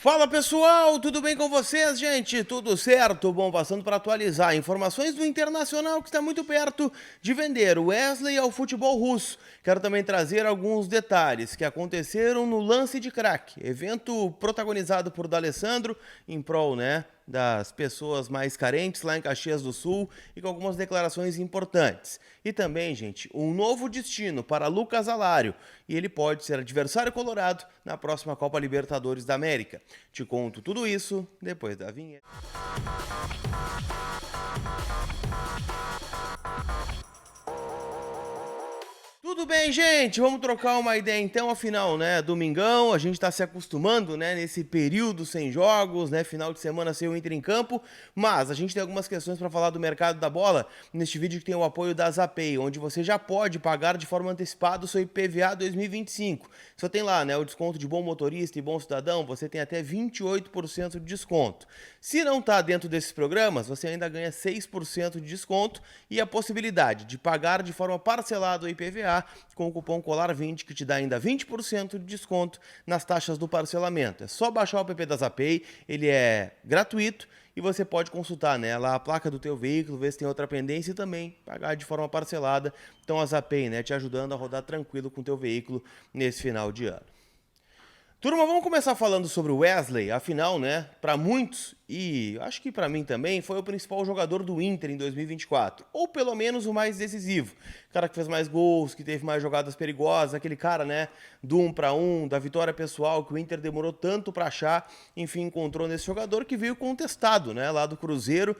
Fala pessoal, tudo bem com vocês, gente? Tudo certo? Bom, passando para atualizar informações do Internacional que está muito perto de vender o Wesley ao futebol russo. Quero também trazer alguns detalhes que aconteceram no Lance de Crack, evento protagonizado por D'Alessandro em prol, das pessoas mais carentes lá em Caxias do Sul e com algumas declarações importantes. E também, gente, um novo destino para Lucas Alário e ele pode ser adversário colorado na próxima Copa Libertadores da América. Te conto tudo isso depois da vinheta. Tudo bem, gente? Vamos trocar uma ideia então, afinal, domingão, a gente tá se acostumando, nesse período sem jogos, final de semana sem o Inter em campo, mas a gente tem algumas questões para falar do mercado da bola neste vídeo que tem o apoio da Zapay, onde você já pode pagar de forma antecipada o seu IPVA 2025. Só tem lá, o desconto de bom motorista e bom cidadão, você tem até 28% de desconto. Se não tá dentro desses programas, você ainda ganha 6% de desconto e a possibilidade de pagar de forma parcelada o IPVA com o cupom COLAR20, que te dá ainda 20% de desconto nas taxas do parcelamento. É só baixar o app da Zapay, ele é gratuito e você pode consultar lá a placa do teu veículo, ver se tem outra pendência e também pagar de forma parcelada. Então a Zapay, te ajudando a rodar tranquilo com o teu veículo nesse final de ano. Turma, vamos começar falando sobre o Wesley, afinal, para muitos, e acho que para mim também, foi o principal jogador do Inter em 2024, ou pelo menos o mais decisivo. O cara que fez mais gols, que teve mais jogadas perigosas, aquele cara, do 1-1, da vitória pessoal que o Inter demorou tanto para achar, enfim, encontrou nesse jogador que veio contestado, lá do Cruzeiro,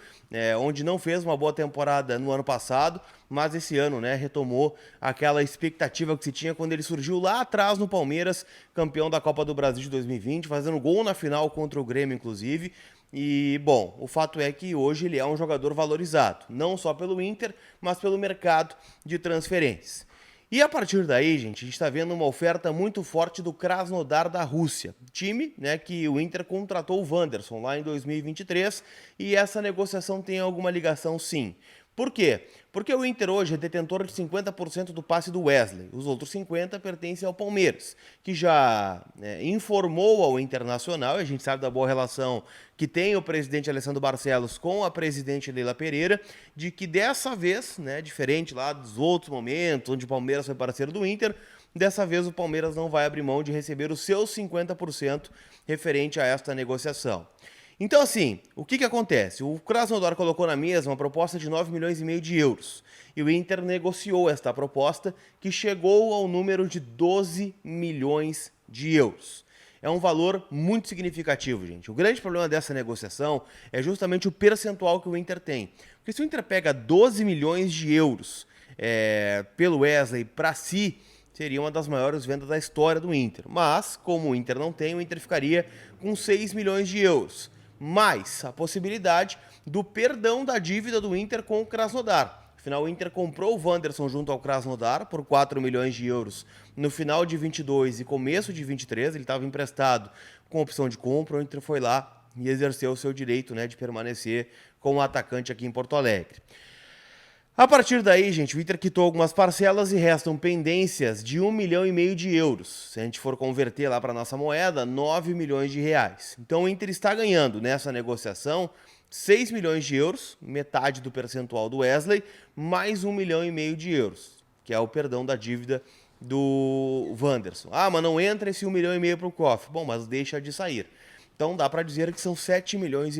onde não fez uma boa temporada no ano passado, mas esse ano, retomou aquela expectativa que se tinha quando ele surgiu lá atrás no Palmeiras, campeão da Copa do Brasil de 2020, fazendo gol na final contra o Grêmio, inclusive. E, bom, o fato é que hoje ele é um jogador valorizado, não só pelo Inter, mas pelo mercado de transferências. E a partir daí, gente, a gente está vendo uma oferta muito forte do Krasnodar da Rússia, time que o Inter contratou o Wanderson lá em 2023 e essa negociação tem alguma ligação sim. Por quê? Porque o Inter hoje é detentor de 50% do passe do Wesley. Os outros 50% pertencem ao Palmeiras, que já informou ao Internacional, e a gente sabe da boa relação que tem o presidente Alessandro Barcelos com a presidente Leila Pereira, de que dessa vez, diferente lá dos outros momentos, onde o Palmeiras foi parceiro do Inter, dessa vez o Palmeiras não vai abrir mão de receber os seus 50% referente a esta negociação. Então, assim, o que acontece? O Krasnodar colocou na mesa uma proposta de 9 milhões e meio de euros. E o Inter negociou esta proposta, que chegou ao número de 12 milhões de euros. É um valor muito significativo, gente. O grande problema dessa negociação é justamente o percentual que o Inter tem. Porque se o Inter pega 12 milhões de euros pelo Wesley para si, seria uma das maiores vendas da história do Inter. Mas, como o Inter não tem, o Inter ficaria com 6 milhões de euros. Mais a possibilidade do perdão da dívida do Inter com o Krasnodar. Afinal, o Inter comprou o Wanderson junto ao Krasnodar por 4 milhões de euros no final de 22 e começo de 23. Ele estava emprestado com opção de compra. O Inter foi lá e exerceu o seu direito de permanecer como atacante aqui em Porto Alegre. A partir daí, gente, o Inter quitou algumas parcelas e restam pendências de 1,5 milhão de euros. Se a gente for converter lá para a nossa moeda, 9 milhões de reais. Então o Inter está ganhando nessa negociação 6 milhões de euros, metade do percentual do Wesley, mais 1,5 milhão de euros, que é o perdão da dívida do Wanderson. Ah, mas não entra esse 1,5 milhão para o cofre. Bom, mas deixa de sair. Então dá para dizer que são 7,5 milhões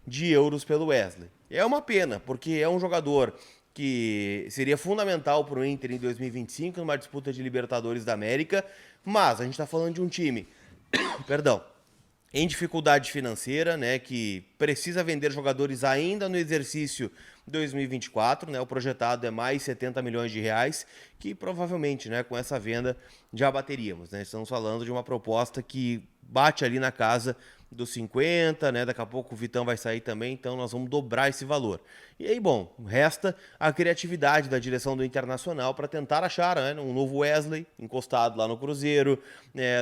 de euros pelo Wesley. É uma pena, porque é um jogador que seria fundamental para o Inter em 2025, numa disputa de Libertadores da América, mas a gente está falando de um time, perdão, em dificuldade financeira, que precisa vender jogadores ainda no exercício 2024, o projetado é mais 70 milhões de reais, que provavelmente, com essa venda já bateríamos, Estamos falando de uma proposta que bate ali na casa dos 50, daqui a pouco o Vitão vai sair também, então nós vamos dobrar esse valor. E aí, bom, resta a criatividade da direção do Internacional para tentar achar um novo Wesley encostado lá no Cruzeiro,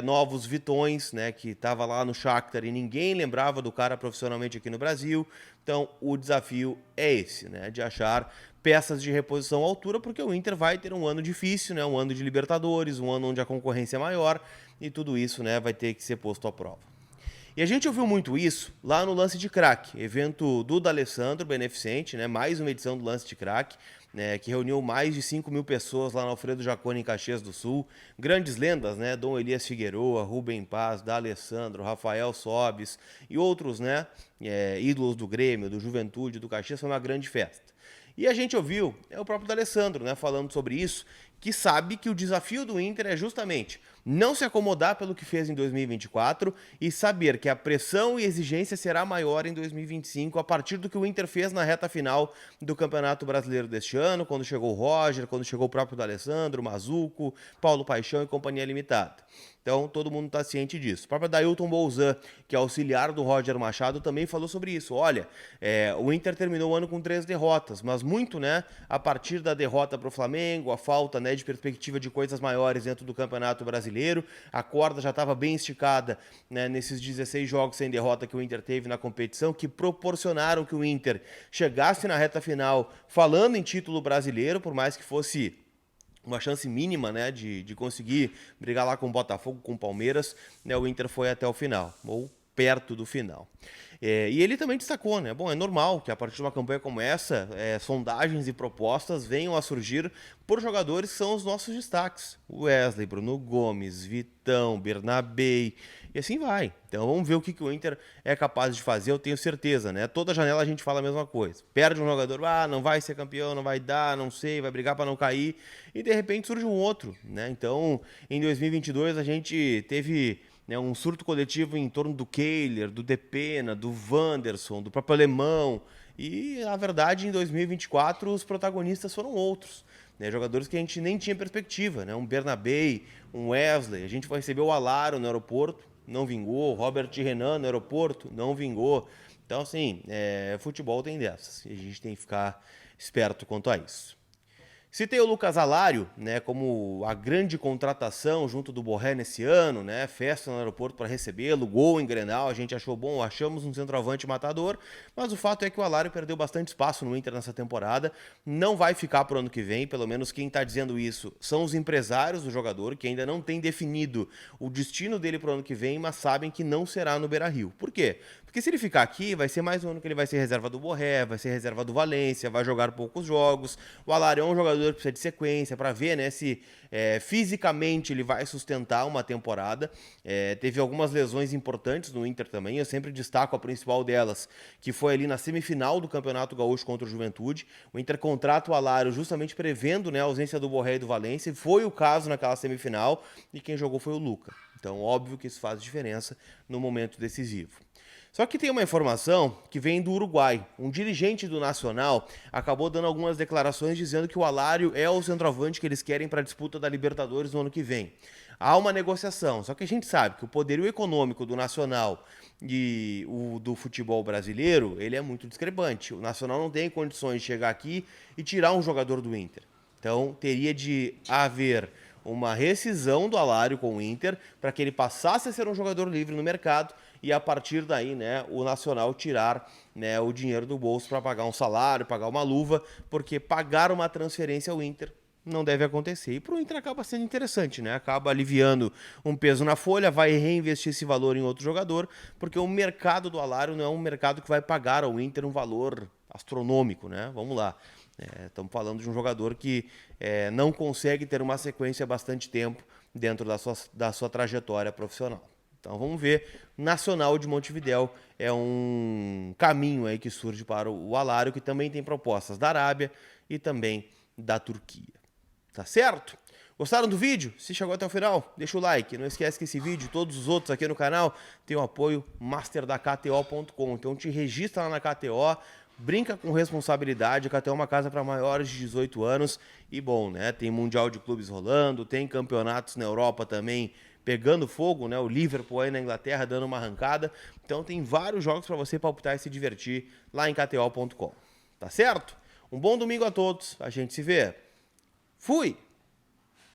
novos Vitões, que estava lá no Shakhtar e ninguém lembrava do cara profissionalmente aqui no Brasil. Então, o desafio é esse, de achar peças de reposição à altura, porque o Inter vai ter um ano difícil, um ano de Libertadores, um ano onde a concorrência é maior e tudo isso vai ter que ser posto à prova. E a gente ouviu muito isso lá no Lance de Crack, evento do D'Alessandro, beneficente, né? Mais uma edição do Lance de Crack, né? Que reuniu mais de 5.000 pessoas lá no Alfredo Jaconi, em Caxias do Sul. Grandes lendas, né? Dom Elias Figueroa, Rubem Paz, D'Alessandro, Rafael Sobes e outros, né? Ídolos do Grêmio, do Juventude, do Caxias. Foi uma grande festa. E a gente ouviu o próprio D'Alessandro, né, falando sobre isso, que sabe que o desafio do Inter é justamente não se acomodar pelo que fez em 2024 e saber que a pressão e exigência será maior em 2025 a partir do que o Inter fez na reta final do Campeonato Brasileiro deste ano, quando chegou o Roger, quando chegou o próprio D'Alessandro, Mazuco, Paulo Paixão e Companhia Limitada. Então, todo mundo está ciente disso. O próprio Dailton Bolzan, que é auxiliar do Roger Machado, também falou sobre isso. Olha, o Inter terminou o ano com 3 derrotas, mas muito, né, a partir da derrota para o Flamengo, a falta, né, de perspectiva de coisas maiores dentro do Campeonato Brasileiro. A corda já estava bem esticada, né, nesses 16 jogos sem derrota que o Inter teve na competição, que proporcionaram que o Inter chegasse na reta final falando em título brasileiro, por mais que fosse uma chance mínima, né, de conseguir brigar lá com o Botafogo, com o Palmeiras, né, o Inter foi até o final, ou perto do final. E ele também destacou, né, bom, é normal que a partir de uma campanha como essa, sondagens e propostas venham a surgir por jogadores que são os nossos destaques. Wesley, Bruno Gomes, Vitão, Bernabei, e assim vai. Então vamos ver o que o Inter é capaz de fazer, eu tenho certeza, né? Toda janela a gente fala a mesma coisa. Perde um jogador, não vai ser campeão, não vai dar, não sei, vai brigar para não cair, e de repente surge um outro, né? Então, em 2022 a gente teve, né, um surto coletivo em torno do Kehler, do Depena, do Wanderson, do próprio Alemão, e na verdade em 2024 os protagonistas foram outros, né? Jogadores que a gente nem tinha perspectiva, né? Um Bernabei, um Wesley, a gente vai receber o Alaro no aeroporto, não vingou, Robert Renan no aeroporto, não vingou. Então, assim, futebol tem dessas, e a gente tem que ficar esperto quanto a isso. Citei o Lucas Alário, né, como a grande contratação junto do Borré nesse ano, né, festa no aeroporto para recebê-lo, gol em Grenal, a gente achou bom, achamos um centroavante matador, mas o fato é que o Alário perdeu bastante espaço no Inter nessa temporada, não vai ficar para o ano que vem, pelo menos quem está dizendo isso são os empresários do jogador, que ainda não tem definido o destino dele para o ano que vem, mas sabem que não será no Beira-Rio. Por quê? Porque se ele ficar aqui, vai ser mais um ano que ele vai ser reserva do Borré, vai ser reserva do Valência, vai jogar poucos jogos. O Alário é um jogador que precisa de sequência para ver, né, se fisicamente ele vai sustentar uma temporada. Teve algumas lesões importantes no Inter também, eu sempre destaco a principal delas, que foi ali na semifinal do Campeonato Gaúcho contra o Juventude. O Inter contrata o Alário justamente prevendo, né, a ausência do Borré e do Valência, e foi o caso naquela semifinal, e quem jogou foi o Luca. Então, óbvio que isso faz diferença no momento decisivo. Só que tem uma informação que vem do Uruguai. Um dirigente do Nacional acabou dando algumas declarações dizendo que o Alário é o centroavante que eles querem para a disputa da Libertadores no ano que vem. Há uma negociação, só que a gente sabe que o poderio econômico do Nacional e o do futebol brasileiro, ele é muito discrepante. O Nacional não tem condições de chegar aqui e tirar um jogador do Inter. Então, teria de haver uma rescisão do Alário com o Inter para que ele passasse a ser um jogador livre no mercado e a partir daí, né, o Nacional tirar, né, o dinheiro do bolso para pagar um salário, pagar uma luva, porque pagar uma transferência ao Inter não deve acontecer. E para o Inter acaba sendo interessante, né? Acaba aliviando um peso na folha, vai reinvestir esse valor em outro jogador, porque o mercado do Alário não é um mercado que vai pagar ao Inter um valor astronômico, né? Vamos lá. Estamos falando de um jogador que não consegue ter uma sequência há bastante tempo dentro da sua trajetória profissional. Então vamos ver, Nacional de Montevidéu é um caminho aí que surge para o Alário, que também tem propostas da Arábia e também da Turquia. Tá certo? Gostaram do vídeo? Se chegou até o final, deixa o like. Não esquece que esse vídeo e todos os outros aqui no canal tem o apoio master da KTO.com. Então te registra lá na KTO, brinca com responsabilidade, a KTO é uma casa para maiores de 18 anos e bom, né? Tem Mundial de Clubes rolando, tem campeonatos na Europa também pegando fogo, né? O Liverpool aí na Inglaterra dando uma arrancada. Então tem vários jogos para você palpitar e se divertir lá em KTO.com. Tá certo? Um bom domingo a todos. A gente se vê. Fui!